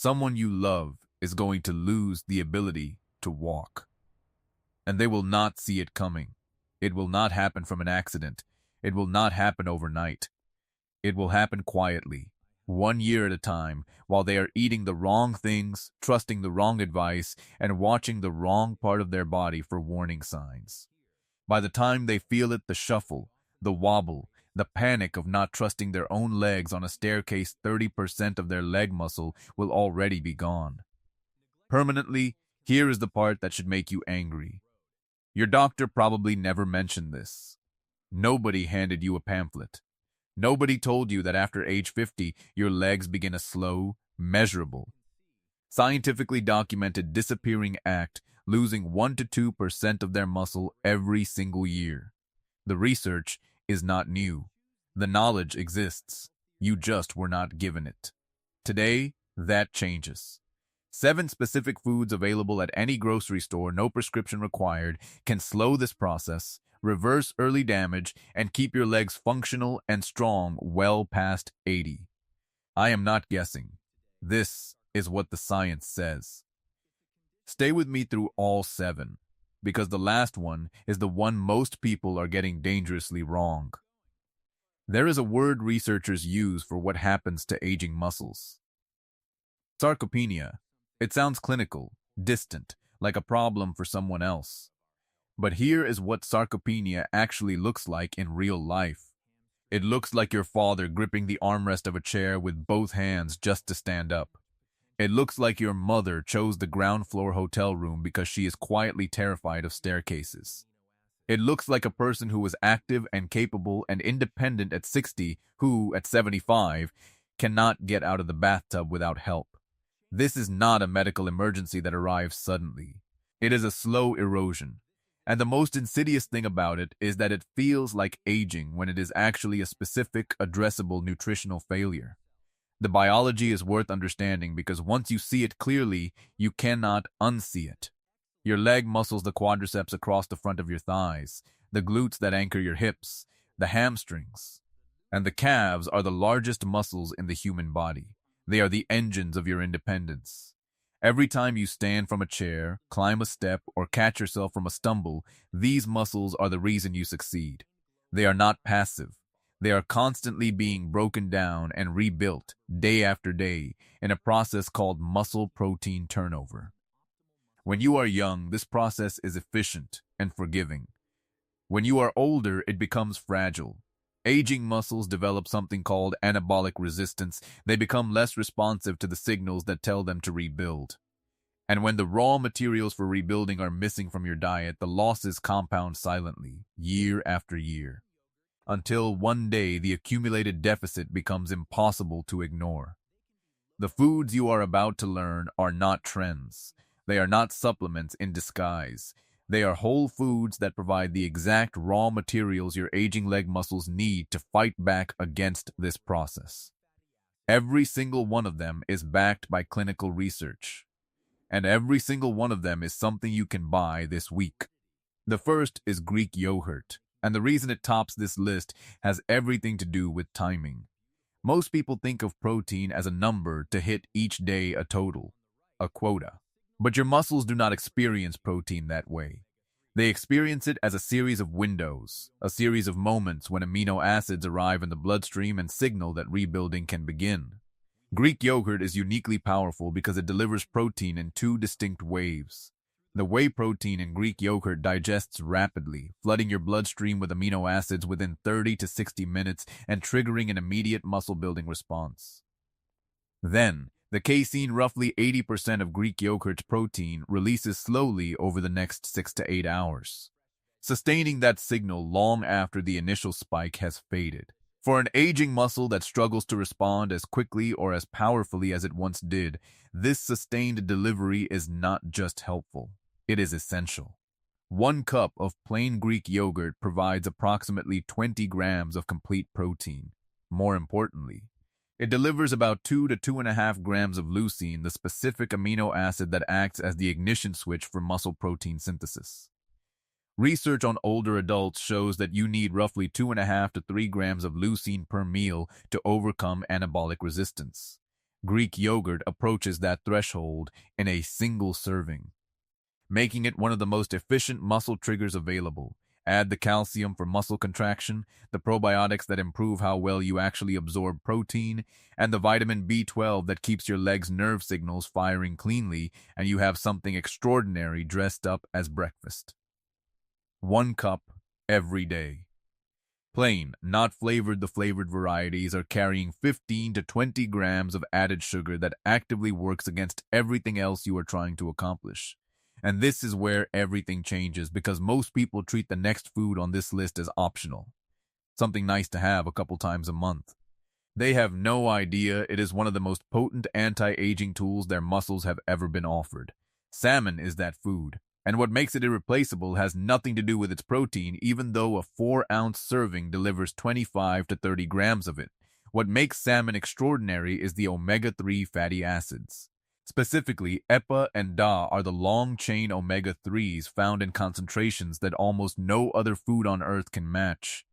Someone you love is going to lose the ability to walk. And they will not see it coming. It will not happen from an accident. It will not happen overnight. It will happen quietly, 1 year at a time, while they are eating the wrong things, trusting the wrong advice, and watching the wrong part of their body for warning signs. By the time they feel it, the shuffle, the wobble, the panic of not trusting their own legs on a staircase, 30% of their leg muscle will already be gone. Permanently, here is the part that should make you angry. Your doctor probably never mentioned this. Nobody handed you a pamphlet. Nobody told you that after age 50, your legs begin a slow, measurable, scientifically documented disappearing act, losing 1 to 2% of their muscle every single year. The research is not new. The knowledge exists. You just were not given it. Today, that changes. 7 specific foods available at any grocery store, no prescription required, can slow this process, reverse early damage, and keep your legs functional and strong well past 80. I am not guessing. This is what the science says. Stay with me through all 7, because the last one is the one most people are getting dangerously wrong. There is a word researchers use for what happens to aging muscles. Sarcopenia. It sounds clinical, distant, like a problem for someone else. But here is what sarcopenia actually looks like in real life. It looks like your father gripping the armrest of a chair with both hands just to stand up. It looks like your mother chose the ground floor hotel room because she is quietly terrified of staircases. It looks like a person who was active and capable and independent at 60 who, at 75, cannot get out of the bathtub without help. This is not a medical emergency that arrives suddenly. It is a slow erosion. And the most insidious thing about it is that it feels like aging when it is actually a specific, addressable nutritional failure. The biology is worth understanding because once you see it clearly, you cannot unsee it. Your leg muscles, the quadriceps across the front of your thighs, the glutes that anchor your hips, the hamstrings, and the calves are the largest muscles in the human body. They are the engines of your independence. Every time you stand from a chair, climb a step, or catch yourself from a stumble, these muscles are the reason you succeed. They are not passive. They are constantly being broken down and rebuilt day after day in a process called muscle protein turnover. When you are young, this process is efficient and forgiving. When you are older, it becomes fragile. Aging muscles develop something called anabolic resistance. They become less responsive to the signals that tell them to rebuild. And when the raw materials for rebuilding are missing from your diet, the losses compound silently, year after year, until one day the accumulated deficit becomes impossible to ignore. The foods you are about to learn are not trends. They are not supplements in disguise. They are whole foods that provide the exact raw materials your aging leg muscles need to fight back against this process. Every single one of them is backed by clinical research. And every single one of them is something you can buy this week. The first is Greek yogurt, and the reason it tops this list has everything to do with timing. Most people think of protein as a number to hit each day, a total, a quota. But your muscles do not experience protein that way. They experience it as a series of windows, a series of moments when amino acids arrive in the bloodstream and signal that rebuilding can begin. Greek yogurt is uniquely powerful because it delivers protein in 2 distinct waves. The whey protein in Greek yogurt digests rapidly, flooding your bloodstream with amino acids within 30 to 60 minutes and triggering an immediate muscle-building response. Then, the casein, roughly 80% of Greek yogurt's protein, releases slowly over the next 6 to 8 hours, sustaining that signal long after the initial spike has faded. For an aging muscle that struggles to respond as quickly or as powerfully as it once did, this sustained delivery is not just helpful, it is essential. 1 cup of plain Greek yogurt provides approximately 20 grams of complete protein. More importantly, it delivers about 2 to 2.5 grams of leucine, the specific amino acid that acts as the ignition switch for muscle protein synthesis. Research on older adults shows that you need roughly 2.5 to 3 grams of leucine per meal to overcome anabolic resistance. Greek yogurt approaches that threshold in a single serving, making it one of the most efficient muscle triggers available. Add the calcium for muscle contraction, the probiotics that improve how well you actually absorb protein, and the vitamin B12 that keeps your legs' nerve signals firing cleanly, and you have something extraordinary dressed up as breakfast. 1 cup every day. Plain, not flavored. The flavored varieties are carrying 15 to 20 grams of added sugar that actively works against everything else you are trying to accomplish. And this is where everything changes because most people treat the next food on this list as optional, something nice to have a couple times a month. They have no idea it is one of the most potent anti-aging tools their muscles have ever been offered. Salmon is that food, and what makes it irreplaceable has nothing to do with its protein, even though a 4-ounce serving delivers 25 to 30 grams of it. What makes salmon extraordinary is the omega-3 fatty acids. Specifically, EPA and DA are the long-chain omega-3s found in concentrations that almost no other food on Earth can match.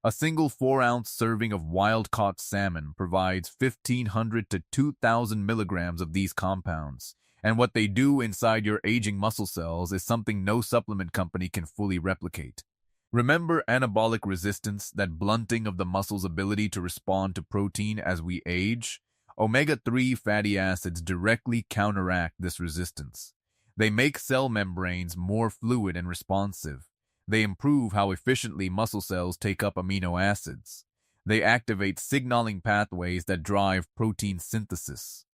A single 4-ounce serving of wild-caught salmon provides 1,500 to 2,000 milligrams of these compounds, and what they do inside your aging muscle cells is something no supplement company can fully replicate. Remember anabolic resistance, that blunting of the muscle's ability to respond to protein as we age? Omega-3 fatty acids directly counteract this resistance. They make cell membranes more fluid and responsive. They improve how efficiently muscle cells take up amino acids. They activate signaling pathways that drive protein synthesis.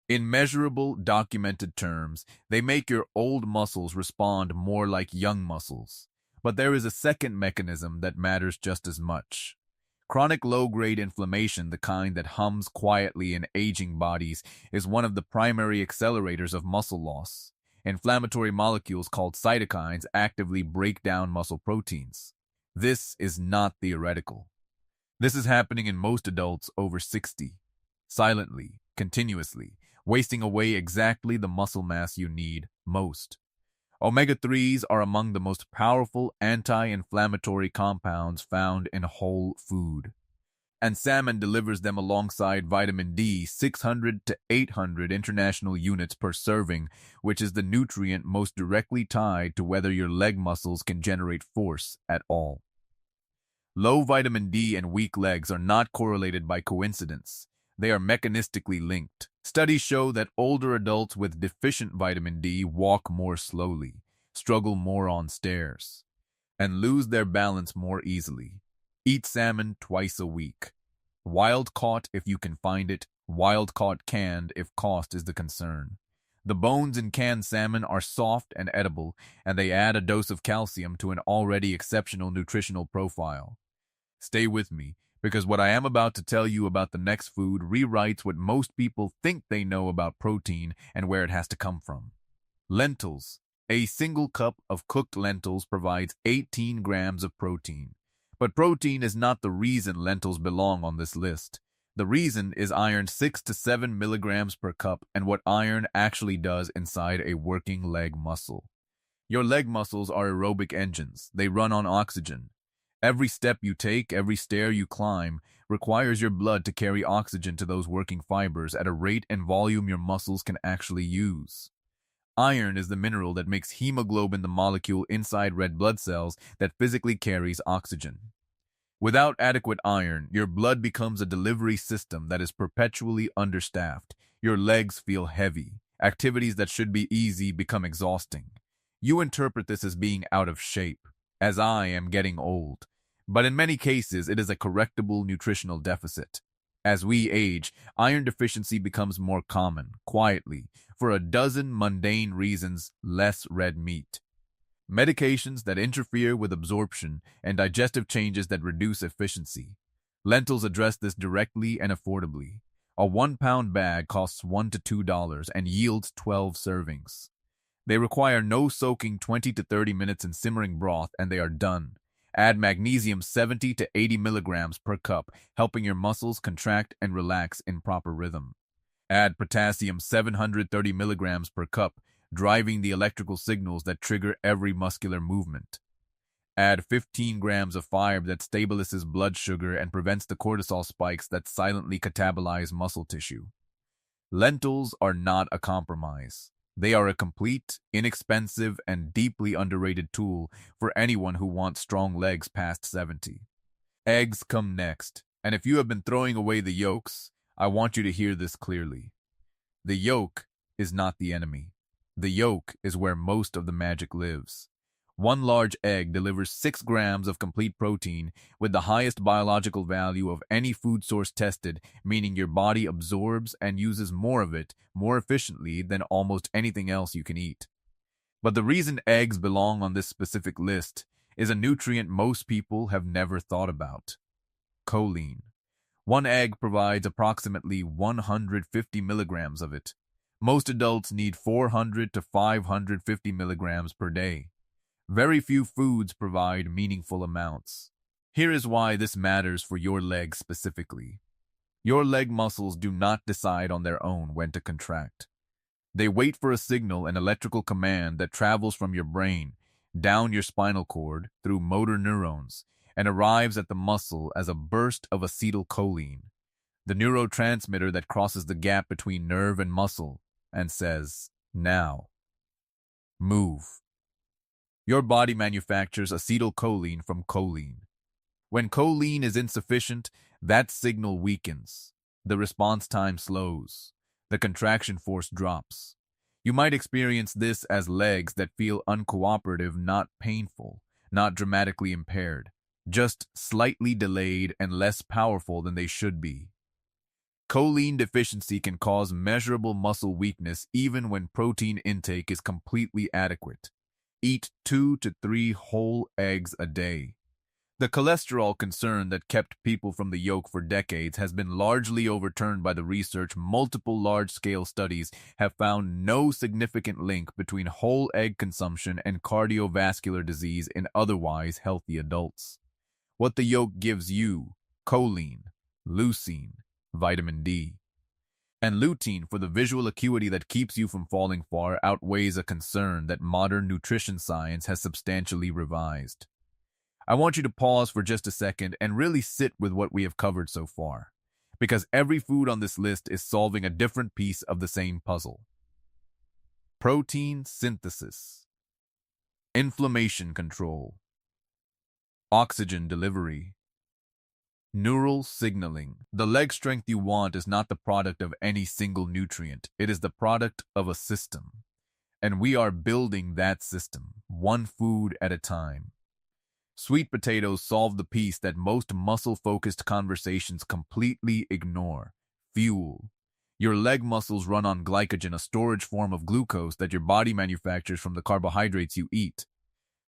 In measurable, documented terms, they make your old muscles respond more like young muscles. But there is a second mechanism that matters just as much. Chronic low-grade inflammation, the kind that hums quietly in aging bodies, is one of the primary accelerators of muscle loss. Inflammatory molecules called cytokines actively break down muscle proteins. This is not theoretical. This is happening in most adults over 60, silently, continuously, wasting away exactly the muscle mass you need most. Omega-3s are among the most powerful anti-inflammatory compounds found in whole food, and salmon delivers them alongside vitamin D, 600 to 800 international units per serving, which is the nutrient most directly tied to whether your leg muscles can generate force at all. Low vitamin D and weak legs are not correlated by coincidence. They are mechanistically linked. Studies show that older adults with deficient vitamin D walk more slowly, struggle more on stairs, and lose their balance more easily. Eat salmon twice a week. Wild caught if you can find it, wild caught canned if cost is the concern. The bones in canned salmon are soft and edible, and they add a dose of calcium to an already exceptional nutritional profile. Stay with me, because what I am about to tell you about the next food rewrites what most people think they know about protein and where it has to come from. Lentils. A single cup of cooked lentils provides 18 grams of protein. But protein is not the reason lentils belong on this list. The reason is iron, 6 to 7 milligrams per cup, and what iron actually does inside a working leg muscle. Your leg muscles are aerobic engines. They run on oxygen. Every step you take, every stair you climb, requires your blood to carry oxygen to those working fibers at a rate and volume your muscles can actually use. Iron is the mineral that makes hemoglobin, the molecule inside red blood cells that physically carries oxygen. Without adequate iron, your blood becomes a delivery system that is perpetually understaffed. Your legs feel heavy. Activities that should be easy become exhausting. You interpret this as being out of shape, as I am getting old. But in many cases, it is a correctable nutritional deficit. As we age, iron deficiency becomes more common, quietly, for a dozen mundane reasons: less red meat, medications that interfere with absorption, and digestive changes that reduce efficiency. Lentils address this directly and affordably. A 1-pound bag costs $1 to $2 and yields 12 servings. They require no soaking, 20 to 30 minutes in simmering broth, and they are done. Add magnesium, 70 to 80 milligrams per cup, helping your muscles contract and relax in proper rhythm. Add potassium, 730 milligrams per cup, driving the electrical signals that trigger every muscular movement. Add 15 grams of fiber that stabilizes blood sugar and prevents the cortisol spikes that silently catabolize muscle tissue. Lentils are not a compromise. They are a complete, inexpensive, and deeply underrated tool for anyone who wants strong legs past 70. Eggs come next, and if you have been throwing away the yolks, I want you to hear this clearly. The yolk is not the enemy. The yolk is where most of the magic lives. One large egg delivers 6 grams of complete protein with the highest biological value of any food source tested, meaning your body absorbs and uses more of it more efficiently than almost anything else you can eat. But the reason eggs belong on this specific list is a nutrient most people have never thought about: choline. One egg provides approximately 150 milligrams of it. Most adults need 400 to 550 milligrams per day. Very few foods provide meaningful amounts. Here is why this matters for your legs specifically. Your leg muscles do not decide on their own when to contract. They wait for a signal, an electrical command that travels from your brain, down your spinal cord, through motor neurons, and arrives at the muscle as a burst of acetylcholine, the neurotransmitter that crosses the gap between nerve and muscle, and says, "Now, move." Your body manufactures acetylcholine from choline. When choline is insufficient, that signal weakens. The response time slows. The contraction force drops. You might experience this as legs that feel uncooperative, not painful, not dramatically impaired, just slightly delayed and less powerful than they should be. Choline deficiency can cause measurable muscle weakness even when protein intake is completely adequate. Eat 2 to 3 whole eggs a day. The cholesterol concern that kept people from the yolk for decades has been largely overturned by the research. Multiple large-scale studies have found no significant link between whole egg consumption and cardiovascular disease in otherwise healthy adults. What the yolk gives you: choline, leucine, vitamin D, and lutein for the visual acuity that keeps you from falling far, outweighs a concern that modern nutrition science has substantially revised. I want you to pause for just a second and really sit with what we have covered so far, because every food on this list is solving a different piece of the same puzzle. Protein synthesis, inflammation control, oxygen delivery, neural signaling. The leg strength you want is not the product of any single nutrient. It is the product of a system. And we are building that system, one food at a time. Sweet potatoes solve the piece that most muscle-focused conversations completely ignore: fuel. Your leg muscles run on glycogen, a storage form of glucose that your body manufactures from the carbohydrates you eat.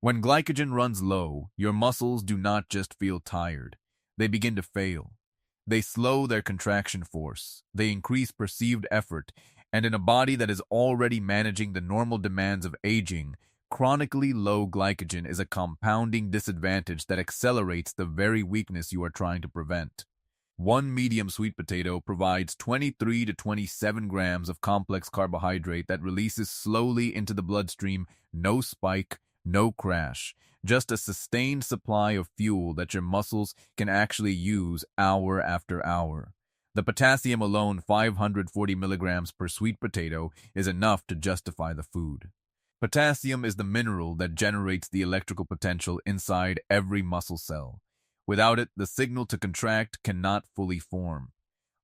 When glycogen runs low, your muscles do not just feel tired. They begin to fail. They slow their contraction force. They increase perceived effort. And in a body that is already managing the normal demands of aging, chronically low glycogen is a compounding disadvantage that accelerates the very weakness you are trying to prevent. One medium sweet potato provides 23 to 27 grams of complex carbohydrate that releases slowly into the bloodstream. No spike, no crash, just a sustained supply of fuel that your muscles can actually use hour after hour. The potassium alone, 540 milligrams per sweet potato, is enough to justify the food. Potassium is the mineral that generates the electrical potential inside every muscle cell. Without it, the signal to contract cannot fully form.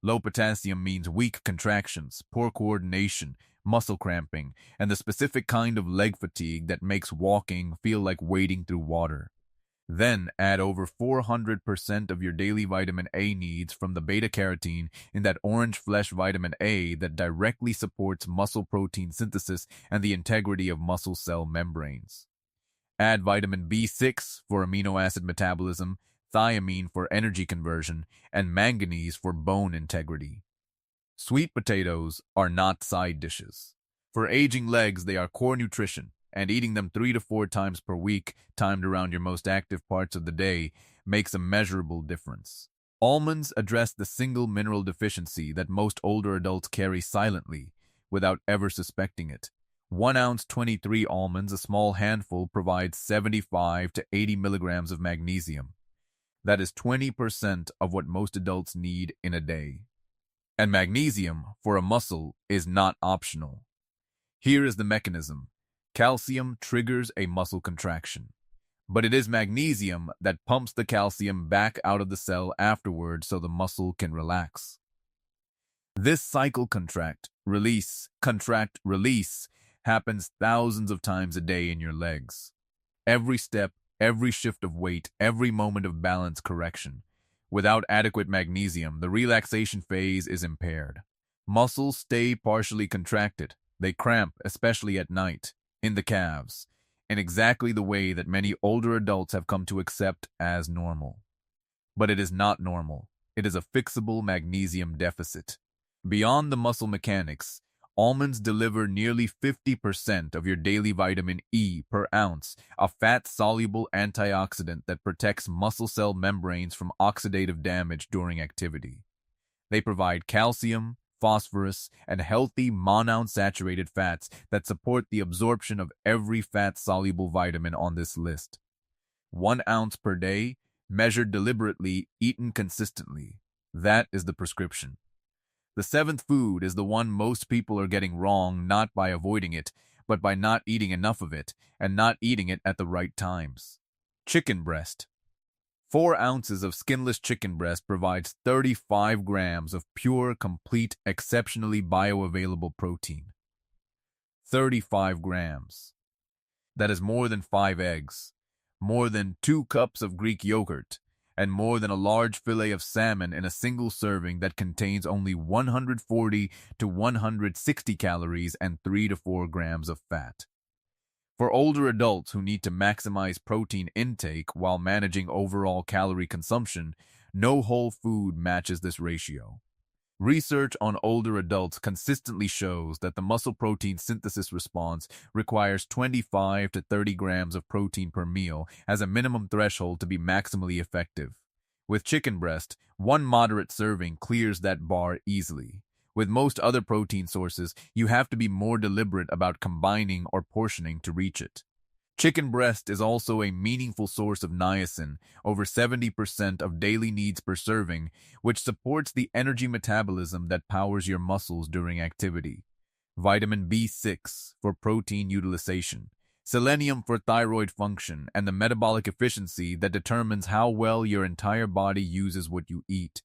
Low potassium means weak contractions, poor coordination, muscle cramping, and the specific kind of leg fatigue that makes walking feel like wading through water. Then add over 400% of your daily vitamin A needs from the beta-carotene in that orange flesh vitamin A that directly supports muscle protein synthesis and the integrity of muscle cell membranes. Add vitamin B6 for amino acid metabolism, thiamine for energy conversion, and manganese for bone integrity. Sweet potatoes are not side dishes. For aging legs, they are core nutrition, and eating them 3 to 4 times per week, timed around your most active parts of the day, makes a measurable difference. Almonds address the single mineral deficiency that most older adults carry silently, without ever suspecting it. 1 ounce 23 almonds, a small handful, provides 75 to 80 milligrams of magnesium. That is 20% of what most adults need in a day. And magnesium for a muscle is not optional. Here is the mechanism. Calcium triggers a muscle contraction, but it is magnesium that pumps the calcium back out of the cell afterward so the muscle can relax. This cycle contract, release happens thousands of times a day in your legs. Every step, every shift of weight, every moment of balance correction. Without adequate magnesium, the relaxation phase is impaired. Muscles stay partially contracted. They cramp, especially at night, in the calves, in exactly the way that many older adults have come to accept as normal. But it is not normal. It is a fixable magnesium deficit. Beyond the muscle mechanics, almonds deliver nearly 50% of your daily vitamin E per ounce, a fat-soluble antioxidant that protects muscle cell membranes from oxidative damage during activity. They provide calcium, phosphorus, and healthy monounsaturated fats that support the absorption of every fat-soluble vitamin on this list. 1 ounce per day, measured deliberately, eaten consistently. That is the prescription. The seventh food is the one most people are getting wrong, not by avoiding it, but by not eating enough of it and not eating it at the right times. Chicken breast. 4 ounces of skinless chicken breast provides 35 grams of pure, complete, exceptionally bioavailable protein. 35 grams. That is more than 5 eggs, more than 2 cups of Greek yogurt, and more than a large fillet of salmon in a single serving that contains only 140 to 160 calories and 3 to 4 grams of fat. For older adults who need to maximize protein intake while managing overall calorie consumption, no whole food matches this ratio. Research on older adults consistently shows that the muscle protein synthesis response requires 25 to 30 grams of protein per meal as a minimum threshold to be maximally effective. With chicken breast, 1 moderate serving clears that bar easily. With most other protein sources, you have to be more deliberate about combining or portioning to reach it. Chicken breast is also a meaningful source of niacin, over 70% of daily needs per serving, which supports the energy metabolism that powers your muscles during activity. Vitamin B6 for protein utilization, selenium for thyroid function, and the metabolic efficiency that determines how well your entire body uses what you eat.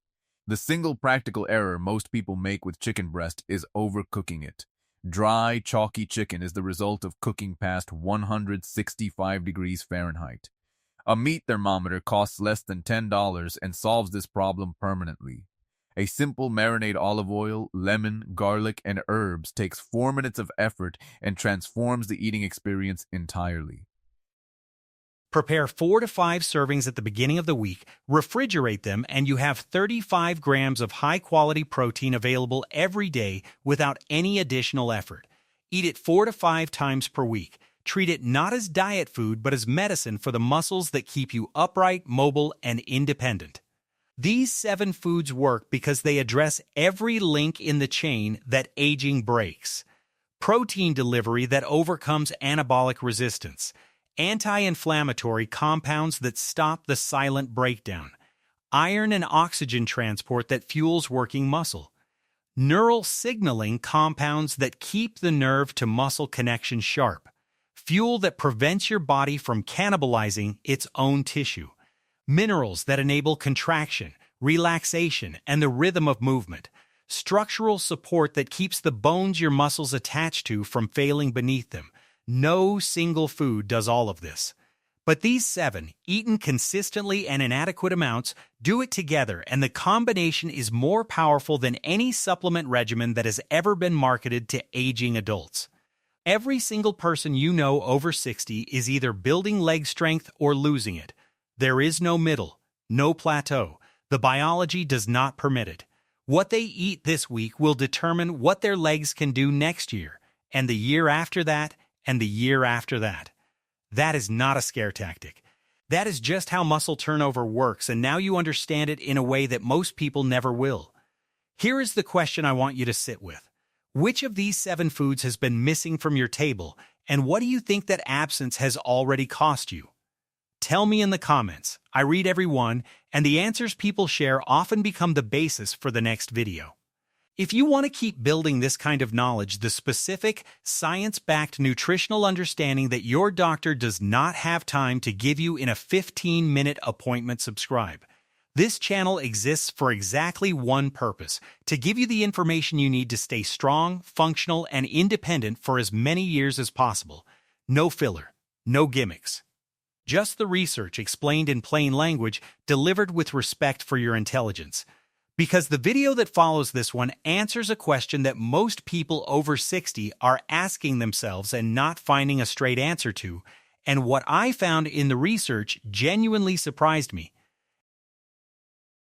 The single practical error most people make with chicken breast is overcooking it. Dry, chalky chicken is the result of cooking past 165 degrees Fahrenheit. A meat thermometer costs less than $10 and solves this problem permanently. A simple marinade olive oil, lemon, garlic, and herbs takes 4 minutes of effort and transforms the eating experience entirely. Prepare 4 to 5 servings at the beginning of the week, refrigerate them, and you have 35 grams of high-quality protein available every day without any additional effort. Eat it 4 to 5 times per week. Treat it not as diet food, but as medicine for the muscles that keep you upright, mobile, and independent. These 7 foods work because they address every link in the chain that aging breaks. Protein delivery that overcomes anabolic resistance. Anti-inflammatory compounds that stop the silent breakdown, iron and oxygen transport that fuels working muscle, neural signaling compounds that keep the nerve-to-muscle connection sharp, fuel that prevents your body from cannibalizing its own tissue, minerals that enable contraction, relaxation, and the rhythm of movement, structural support that keeps the bones your muscles attach to from failing beneath them. No single food does all of this. But these 7, eaten consistently and in adequate amounts, do it together, and the combination is more powerful than any supplement regimen that has ever been marketed to aging adults. Every single person you know over 60 is either building leg strength or losing it. There is no middle, no plateau. The biology does not permit it. What they eat this week will determine what their legs can do next year, and the year after that, and the year after that. That is not a scare tactic. That is just how muscle turnover works, and now you understand it in a way that most people never will. Here is the question I want you to sit with. Which of these 7 foods has been missing from your table, and what do you think that absence has already cost you? Tell me in the comments. I read every one, and the answers people share often become the basis for the next video. If you want to keep building this kind of knowledge, the specific, science-backed nutritional understanding that your doctor does not have time to give you in a 15-minute appointment, subscribe. This channel exists for exactly one purpose: to give you the information you need to stay strong, functional, and independent for as many years as possible. No filler, no gimmicks. Just the research explained in plain language, delivered with respect for your intelligence. Because the video that follows this one answers a question that most people over 60 are asking themselves and not finding a straight answer to, and what I found in the research genuinely surprised me.